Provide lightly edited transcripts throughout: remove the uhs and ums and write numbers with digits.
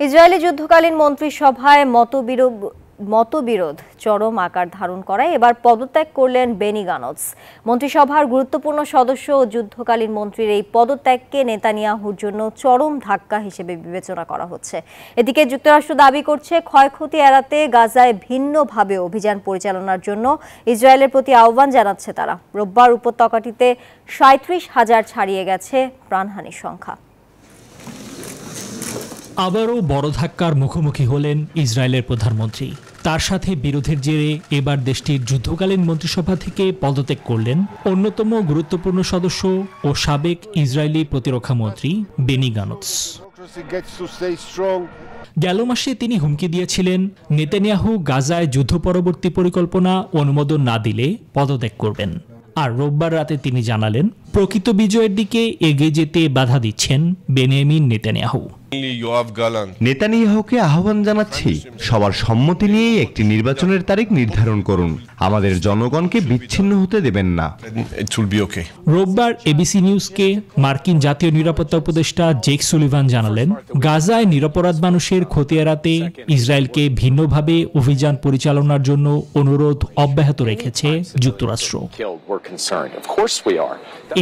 Israeli যুদ্ধকালীন মন্ত্রিসভায় মতবিরোধ চরম আকার ধারণ করায় এবার পদত্যাগ করলেন বেনি গানজ। মন্ত্রিসভার গুরুত্বপূর্ণ সদস্য ও যুদ্ধকালীন মন্ত্রীর এই পদত্যাগকে নেতানিয়াহুর জন্য চরম ধাক্কা হিসেবে বিবেচনা করা হচ্ছে। এদিকে যুক্তরাষ্ট্র দাবি করছে ক্ষয়ক্ষতি এড়াতে গাজায় ভিন্নভাবে অভিযান পরিচালনার জন্য ইসরায়েলের প্রতি আহ্বান জানাচ্ছে তারা। রোববার উপত্যকাটিতে ৩৭,০০০ ছাড়িয়ে গেছে প্রাণহানির সংখ্যা। আবারও বড় ধাক্কার মুখোমুখি হলেন ইসরায়েলের প্রধানমন্ত্রী। তার সাথে বিরোধের জেরে এবার দেশটির যুদ্ধকালীন মন্ত্রিসভা থেকে পদত্যাগ করলেন অন্যতম গুরুত্বপূর্ণ সদস্য ও সাবেক ইসরায়েলি প্রতিরক্ষা মন্ত্রী বেনি গানজ। গেল মাসে তিনি হুমকি দিয়েছিলেন নেতানিয়াহু গাজায় যুদ্ধ পরবর্তী পরিকল্পনা অনুমোদন না দিলে পদত্যাগ করবেন। আর রোববার রাতে তিনি জানালেন প্রকৃত বিজয়ের দিকে এগিয়ে যেতে বাধা দিচ্ছেন বেনিয়ামিন নেতানিয়াহু। নেতানিয়াহুকে আহ্বান জানাচ্ছি, সবার সম্মতি নিয়ে একটি নির্বাচনের তারিখ নির্ধারণ করুন। আমাদের জনগণকে বিচ্ছিন্ন হতে দেবেন না। রোববার এবিসি নিউজকে মার্কিন জাতীয় নিরাপত্তা উপদেষ্টা জেক সুলিভান জানালেন গাজায় নিরপরাধ মানুষের ক্ষতি এড়াতে ইসরায়েলকে ভিন্নভাবে অভিযান পরিচালনার জন্য অনুরোধ অব্যাহত রেখেছে যুক্তরাষ্ট্র।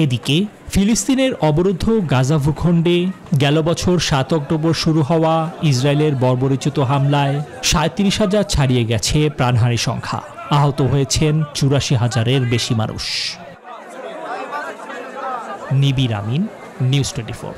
এদিকে ফিলিস্তিনের অবরুদ্ধ গাজা ভূখণ্ডে গেল বছর ৭ অক্টোবর শুরু হওয়া ইসরায়েলের বর্বরোচিত হামলায় ৩৭,০০০ ছাড়িয়ে গেছে প্রাণহানির সংখ্যা। আহত হয়েছেন ৮৪,০০০-এর বেশি মানুষ। নিবির আমিন, নিউজ 24।